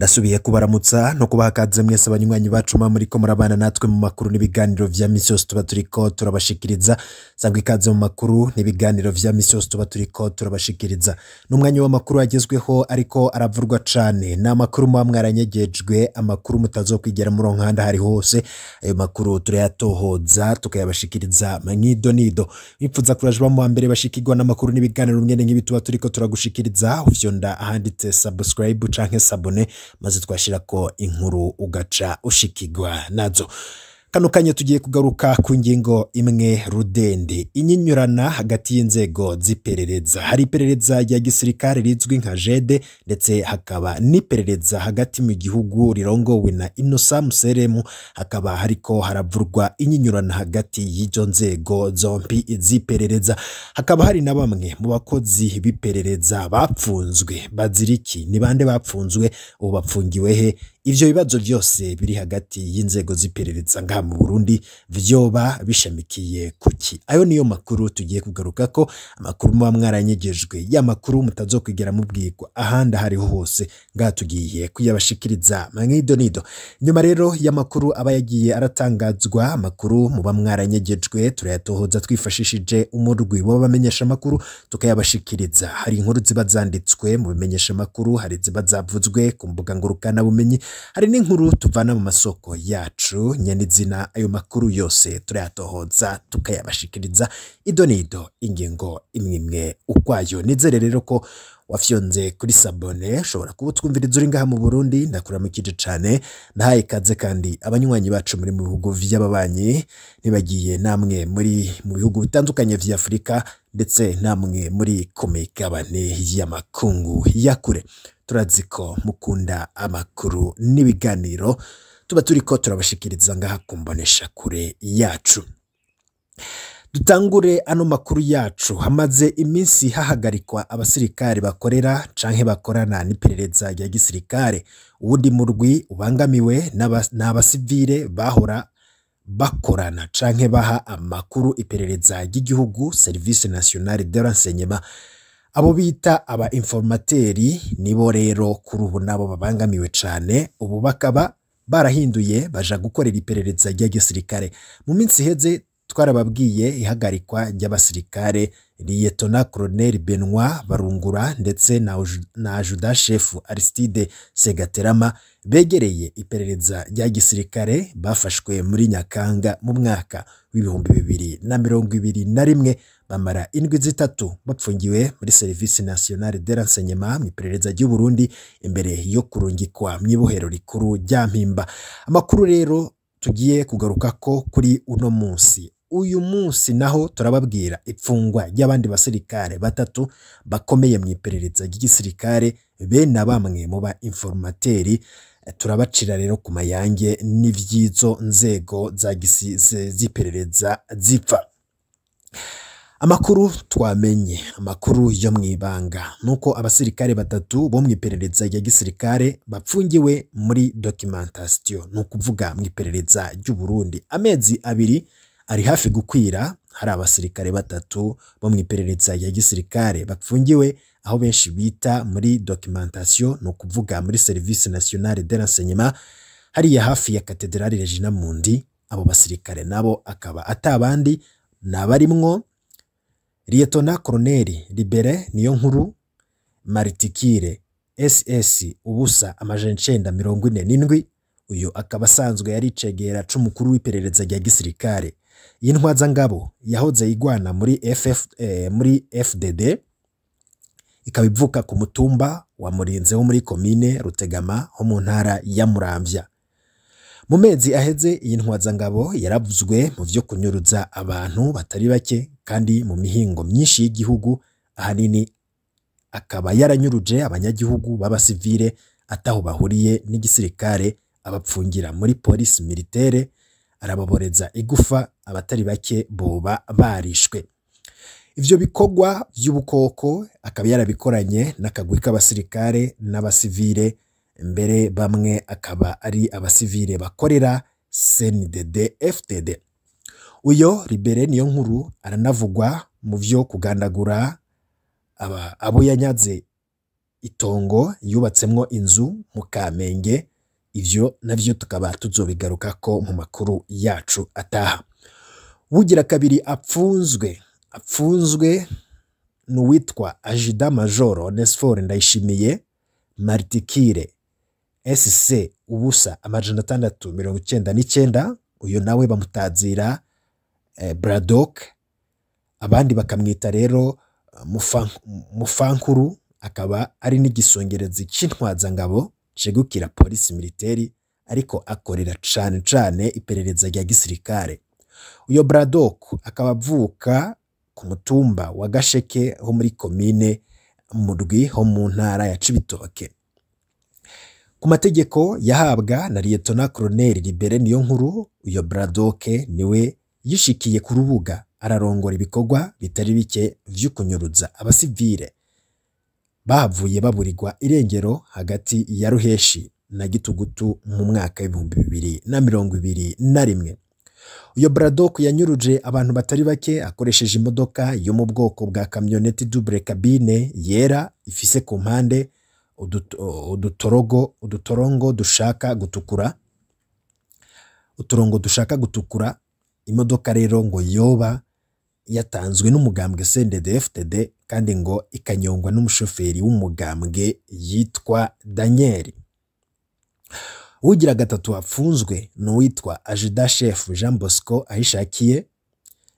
Ndasubiye kubaramutsa no kubahakaze mwese abanywanyi bacu muriko murabana natwe mu makuru n'ibiganiro vya misi yose tuba turiko turabashikiriza. Sangwa ikaze mu makuru n'ibiganiro vya misi yose tuba turiko turabashikiriza. N'umwanya w'amakuru agezweho ariko aravurwa cane, n'amakuru muba mwaranyegejwe, amakuru mutazokwigera muronkanda hari hose. Ayo makuru turayatohoza tukayabashikiriza mwidonido. Bipfuza kurajwa mu mbere bashikirwa n'amakuru n'ibiganiro mwene nk'ibi tuba turiko turagushikiriza. Ufyonda ahanditse subscribe canke sabone maze twashirako inkuru ugaca ushikirwa nazo. Kano kanya tugiye kugaruka ku ngingo imwe rudende, inyinyurana hagati y'inzego ziperereza. Hari iperereza rya gisirikare rizwi nka JED, ndetse hakaba n'iperereza hagati mu gihugu rirongowe na Innocent Museremu. Hakaba hariko haravurwa inyinyurana hagati y'izo nzego zompi ziperereza. Hakaba hari na bamwe mu bakozi biperereza bapfunzwe. Baziriki ni bande bapfunzwe, ubu bapfungiwe he? Ivyo bibazo vyose biri hagati y'inzego ziperereza ngaha mu Burundi vyoba bishamikiye kuki? Ayo niyo makuru tugiye kugaruka ko, amakuru muba mwaranyegejwe, ya makuru mutazokwigera mubwirwa ahandi hariho hose, ngaha tugiye kuyabashikiriza mwidonido. Nyuma rero y'amakuru aba yagiye aratangazwa, amakuru muba mwaranyegejwe turayatohoza twifashishije umurwi w'abamenyesha makuru tukayabashikiriza. Hari inkuru ziba zanditswe mu bimenyesha makuru, hari ziba zavuzwe ku mbuga ngurukana bumenyi, hari n'inkuru tuvana mu masoko yacu nyene zina. Ayo makuru yose turayatohoza tukayabashikiriza idonido, ingingo imwe ukwayo. Nizere rero ko wafyonze kuri sabone, shobora kuba twumviriza uri ngaha mu Burundi, ndakuramukije cane, nahaye ikaze kandi abanywanyi bacu muri mu bihugu vy'ababanyi, nibagiye namwe muri mu bihugu bitandukanye vya Afrika, ndetse namwe muri ku migabane y'amakungu ya kure. Turaziko mukunda amakuru n'ibiganiro tuba turiko turabashikiriza ngaha kumbonesha kure yacu. Dutangure ano makuru yacu. Hamaze iminsi hahagarikwa abasirikare bakorera canke bakorana n'iperereza rya gisirikare. Uwundi murwi ubangamiwe n'abasivile bahora bakorana canke baha amakuru iperereza ry'igihugu, Service National de Renseignement. Abo bita aba informateri nibo rero kuri ubu nabo babangamiwe cane. Ubu bakaba barahinduye baja gukorera iperereza rya gisirikare. Mu minsi heze twarababwiye ihagarikwa ry'abasirikare Lieutenant Colonel Benoit Barungura ndetse na Adjudant Chef Aristide Segaterama begereye iperereza rya gisirikare, bafashwe muri Nyakanga mu mwaka w'ibihumbi 2021, bamara indwi zitatu bapfungiwe muri Service National de Renseignement mu iperereza ry'u Burundi imbere yo kurungikwa mw'ibohero rikuru rya Mpimba. Amakuru rero tugiye kugaruka ko kuri uno munsi. Uyu munsi naho turababwira ipfungwa ry'abandi basirikare batatu bakomeye mu iperereza ry'igisirikare, bene bamwe mu ba informateri. Turabacira rero ku mayange n'ivyizo nzego za ziperereza zipfa. Amakuru twamenye, amakuru yo mwibanga, nuko abasirikare batatu bo mwiperereza rya gisirikare bapfungiwe muri documentation, nukuvuga mwiperereza ry'u Burundi. Amezi abiri ari hafi gukwira, hari abasirikare batatu bo mwiperereza rya gisirikare bapfungiwe aho benshi bita muri documentation, nukuvuga muri Service National de Renseignement, hariya hafi ya Cathedrale Regina Mundi. Abo basirikare nabo akaba atabandi nabarimwo Lieutenant Colonel Libere Niyonkuru Maritikire SS ubusa amajana 947. Uyu akaba asanzwe yari cegera c'umukuru w'iperereza rya gisirikare. Yintwaza ngabo yahoze igwana muri FDD, ikaba ivuka ku mutumba wa Murinze wo muri komine Rutegama ho mu ntara ya Muramvya. Mu mezi aheze yintwaza ngabo yaravuzwe mu vyo kunyuruza abantu batari bake kandi mu mihingo myinshi y'igihugu. Ahanini akaba yaranyuruje abanyagihugu b'abasivile ataho bahuriye n'igisirikare, abapfungira muri police militaire, arababoreza igufa abatari bake boba barishwe. Ivyo bikogwa vy'ubukoko akaba yarabikoranye n'akagwi k'abasirikare n'abasivile, mbere bamwe akaba ari abasivile bakorera CNDD FDD. Uyo Libere Niyonkuru aranavugwa mu vyo kugandagura abo yanyaze itongo yubatsemwo inzu mu Kamenge. Ivyo navyo tukaba tuzobigarukako mu makuru yacu ataha. Bugira kabiri apfunzwe n'uwitwa Ajida Major Onesphore Ndayishimiye Martikire SC ubusa 699. Uyu nawe bamutazira Braddock, abandi bakamwita rero Mufankuru, akaba ari n'igisongerezi c'intwazangabo cegukira polisi militeri ariko akorera cane iperereza rya gisirikare. Uyo Braddock akaba avuka ku mutumba wa Gasheke ho muri komine Murwi ho mu ntara ya Cibitoke. Ku mategeko yahabwa na Lieutenant Colonel Libere Niyonkuru, uyo Braddock niwe yishikiye ku rubuga ararongora ibikorwa bitari bike vy'ukunyuruza abasivile bahavuye baburirwa irengero hagati ya Ruheshi na Gitugutu mu mwaka w'2021. Uyo Braddock yanyuruje abantu batari bake akoresheje imodoka yo mu bwoko bwa kamyoneti double cabine yera ifise ku mpande uturongo dushaka gutukura. Imodoka rero ngo yoba yatanzwe n'umugambwe CNDD-FDD kandi ngo ikanyongwa n'umushoferi w'umugambwe yitwa Daniel. Ugira gatatu apfunzwe n'uwitwa Ajida Chef Jean Bosco Ahishakiye.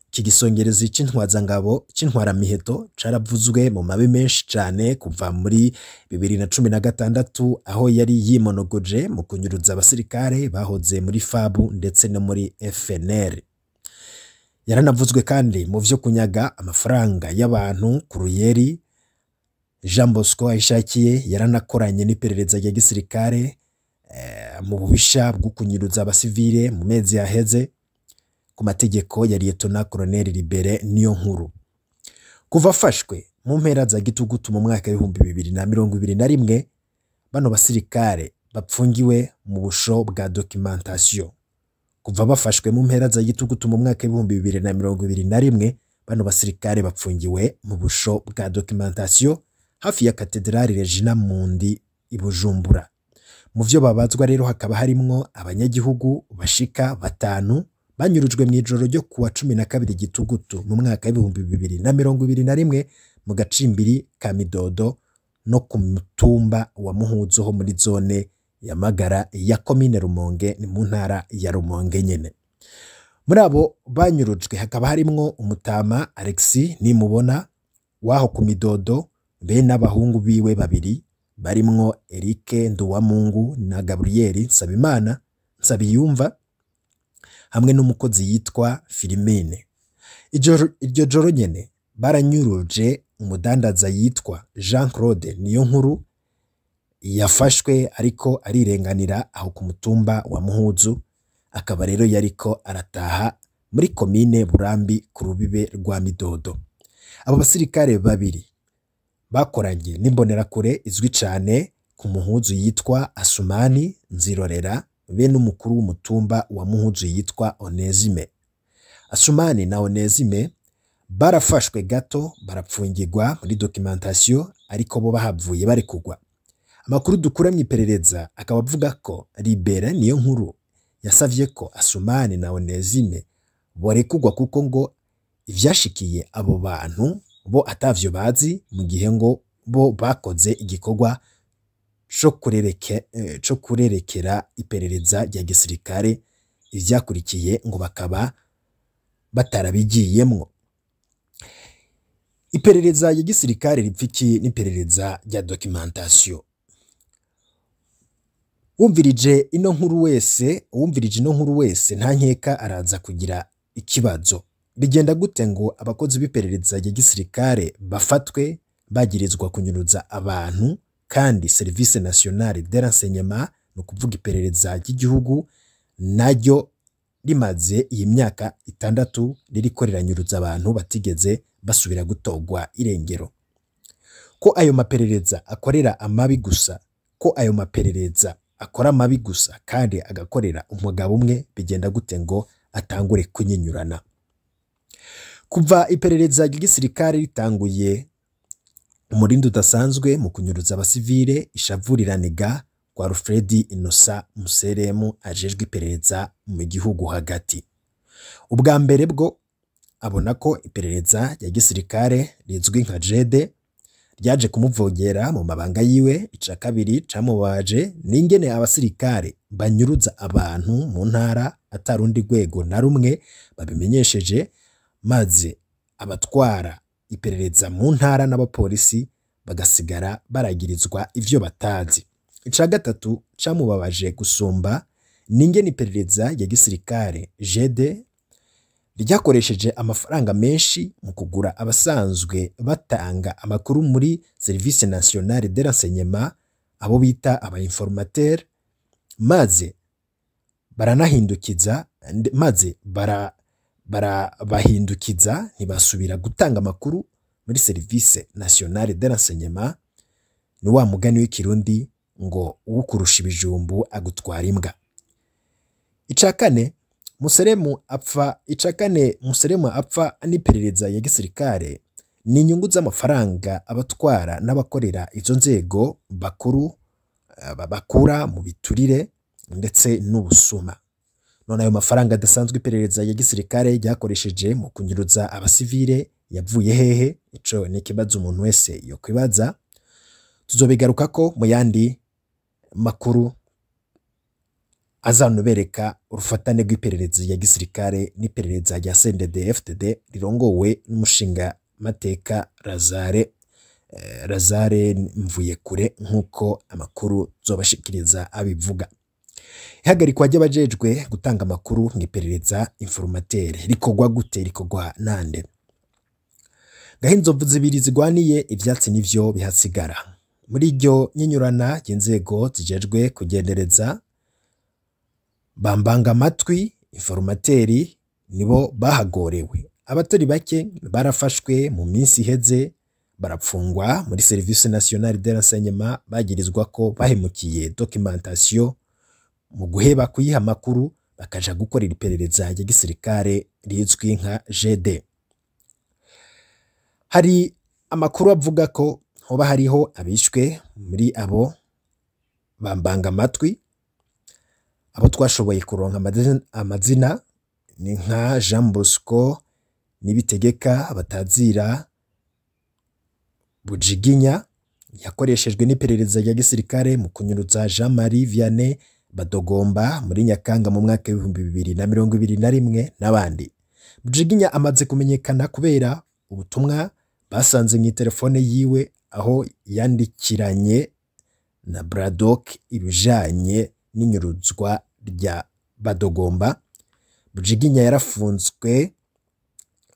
Iki gisongerezi c'intwazangabo c'intwaramiheto caravuzwe mu mabi menshi cane kuva muri 2016 aho yari yimonogoje mu kunyuruza abasirikare bahoze muri FABU ndetse no muri FNL. Yaranavuzwe kandi mu vyo kunyaga amafaranga y'abantu ku Ruyeri. Jean Bosco Ahishakiye yaranakoranye n'iperereza rya gisirikare mu bubisha bwo kunyuruza abasivile mu mezi yaheze ku mategeko ya Lieutenant Colonel Libere Niyonkuru. Kuva afashwe mu mpera za Gitugutu mu mwaka w'2021, bano basirikare bapfungiwe mu busho bwa documentation. Kuva bafashwe mu mpera za Gitugutu mu mwaka w'2021, bano basirikare bapfungiwe mu busho bwa documentation hafi ya Katedrali Regina Mundi i Bujumbura. Mu vyo babazwa rero hakaba harimwo abanyagihugu bashika 5 banyurujwe mu ijoro ryo kuwa 12 Gitugutu mu mwaka w'2021 mu gacimbiri ka Midodo no ku mutumba wa Muhuzo ho muri zone ya Magara ya komine Rumonge ni mu ntara ya Rumonge nyene. Muri abo banyurujwe hakaba harimwo umutama Alexis Nimubona waho ku Midodo be n'abahungu biwe babiri barimwo Eric Nduwamungu na Gabriel Nsabiyumva hamwe n'umukozi yitwa Filimene. Iryo joro nyene baranyuruje umudandaza yitwa Jean Claude Niyonkuru yafashwe ariko arirenganira aho ku mutumba wa Muhuzu, akaba rero yariko arataha muri komine Burambi ku rubibe rwa Midodo. Abo basirikare babiri bakoranye n'imbonerakure izwi cane ku Muhuzu yitwa Asumani Nzirorera be n'umukuru w'umutumba wa Muhuzu yitwa Onezime. Asumani na Onezime barafashwe gato barapfungirwa muri documentation ariko bo bahavuye bari kugwa. Amakuru dukura mu iperereza akaba avuga ko Libere Niyonkuru yasavye ko Asumani na Onezime borekugwa kuko ngo ivyashikiye abo bantu bo atavyo bazi, mu gihe ngo bo bakoze igikorwa co kurerekera iperereza rya gisirikare, ivyakurikiye ngo bakaba batarabigiyemwo. Iperereza ya gisirikare ripfiki n'iperereza rya documentation. Wumvirije ino nkuru wese nta nkeka araza kugira ikibazo. Bigenda gute ngo abakozi b'iperereza rya gisirikare bafatwe bagirizwa kunyuruza abantu kandi Service National de Renseignement no kuvuga iperereza ry'igihugu naryo rimaze iyi myaka 6 ririko riranyuruza abantu batigeze basubira gutogwa irengero? Ko ayo maperereza akorera amabi gusa, ko ayo maperereza akora amabi gusa kandi agakorera umugabo umwe, bigenda gute ngo atangure kunyinyurana? Kuva iperereza ry'igisirikare ritanguye umurindi udasanzwe mu kunyuruza abasivile, ishavuriraniga kwa Alfred Innocent Museremu ajejwe iperereza mu gihugu hagati. Ubwa mbere bwo abona ko iperereza ya gisirikare rizwi nka JD ryaje kumuvogera mu mabanga yiwe. Ica kabiri camubaje n'ingene abasirikare banyuruza abantu mu ntara atarundi rwego na rumwe babimenyesheje, maze abatwara iperereza mu ntara n'abapolisi bagasigara baragirizwa ivyo batazi. Ica gatatu camubabaje gusumba n'ingene iperereza ya gisirikare JD ryakoresheje amafaranga menshi mu kugura abasanzwe batanga amakuru muri Service Nationale de Renseignement, abo bita aba informateur, maze baranahindukiza bahindukiza ntibasubira gutanga amakuru muri Service Nationale de Renseignement. Ni wa mugani w'ikirundi ngo ukurusha ibijumbu agutwara imbwa. Ica kane Museremu apfa n'iperereza ya gisirikare ni inyungu z'amafaranga abatwara n'abakorera izo nzego bakura mu biturire ndetse n'ubusuma. None ayo mafaranga adasanzwe iperereza ya gisirikare ryakoresheje mu kunyuruza abasivile yavuye hehe? Ico ni ikibazo umuntu wese yo kwibaza. Tuzobigaruka ko mu yandi makuru azanubereka urufatane rw'iperereza ya gisirikare n'iperereza rya CNDD-FDD rirongowe n'umushinga mateka Lazare Mvuyekure nk'uko amakuru zobashikiriza abivuga. Ihagarikwa ry'abajejwe gutanga amakuru mw'iperereza informateur rikogwa gute? Rikogwa nande? Gahinzovu zibiri zigwaniye ivyatsi nivyo bihasigara. Muri iryo nyinyurana ry'inzego zijejwe kugendereza bambanga amatwi informateri nibo bahagorewe. Abatari bake barafashwe mu minsi iheze barapfungwa muri Service Nationale de Renseignement bagirizwa ko bahemukiye documentation mu guheba kuyiha makuru bakaja gukorera iperereza ya gisirikare rizwi nka JD. Hari amakuru avuga ko hoba hariho abishwe muri abo bambanga amatwi. Abo twashoboye kuronka amazina ni nka Jean Bosco Nibitegeka Batazira Bujiginya yakoreshejwe n'iperereza ya gisirikare mu kunyuruza Jean Marie Vianney Badogomba muri Nyakanga mu mwaka wa 2021 n'abandi. Bujiginya amaze kumenyekana kubera ubutumwa basanze mu telefone yiwe aho yandikiranye na Braddock ibijanye n'inyuruzwa rya Badogomba. Bujiginya yarafunzwe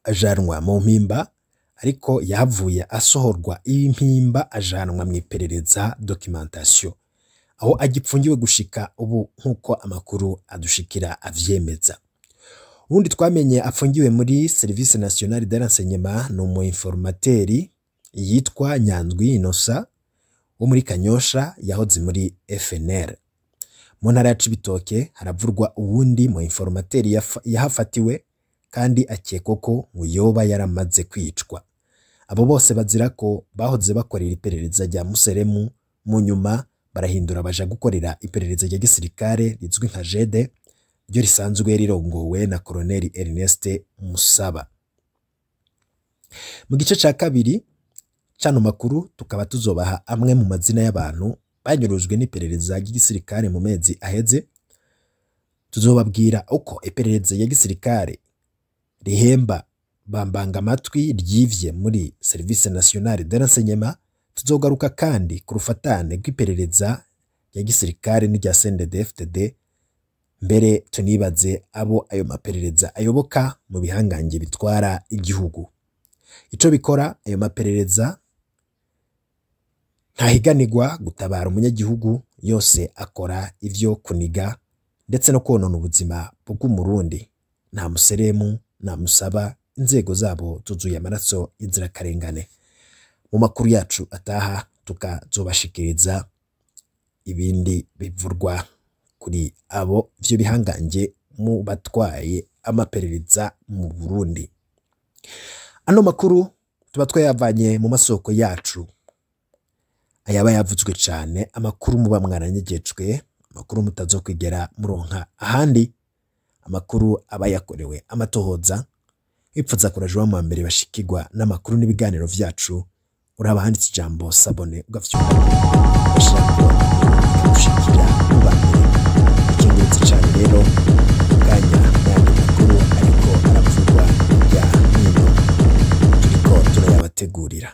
ajanwa mu mpimba, ariko yavuye asohorwa impimba ajanwa mu iperereza documentation, aho agipfungiwe gushika ubu nkuko amakuru adushikira avyemeza. Ubundi twamenye apfungiwe muri Service Nationale de Renseignement no informateur yitwa Nyanzwi Innocent wo muri Kanyosha yahoze muri FNL. Mu ntara ya Cibitoke haravurwa uwundi mu informateur yahafatiwe kandi akekwa ko yoba yaramaze kwicwa. Abo bose bazira ko bahoze bakorera iperereza rya Museremu, mu nyuma barahindura baja gukorera iperereza rya gisirikare rizwi nka JD ryo risanzwe rirongowe na Colonel Ernest Musaba. Mu gice ca kabiri cano makuru tukaba tuzobaha amwe mu mazina y'abantu banyurujwe n'iperereza ry'igisirikare mu mezi aheze. Tuzobabwira uko iperereza ya gisirikare rihemba bambanga amatwi ryivye muri Service Nationale de Renseignement. Tuzogaruka kandi ku rufatane rw'iperereza ya gisirikare n'irya CNDD-FDD, mbere tunibaze abo ayo maperereza ayoboka mu bihangange bitwara igihugu. Ico bikora ayo maperereza ntahiganirwa gutabara umunyagihugu, yose akora ivyo kuniga ndetse no konona ubuzima bw'umurundi. Nta Museremu, nta Musaba, inzego zabo tuzuye amaraso y'inzirakarengane. Mu makuru yacu ataha tukazobashikiriza ibindi bivurwa kuri abo vyo bihangange mu batwaye amaperereza mu Burundi. Ano makuru tuba twayavanye mu masoko yacu ayaba yavuzwe cane, amakuru muba mwaranyegejwe, amakuru mutazokwigera muronka ahandi, amakuru aba yakorewe amatohoza. Wipfuza kuraje wa mbere bashikirwa n'amakuru n'ibiganiro vyacu, uraba handitse ijambo sabone ugafyonda bashaka gushikira ubambere. Ikingurutse cane rero uganya n'ayandi makuru ariko aravugwa hirya no hino turiko turayabategurira.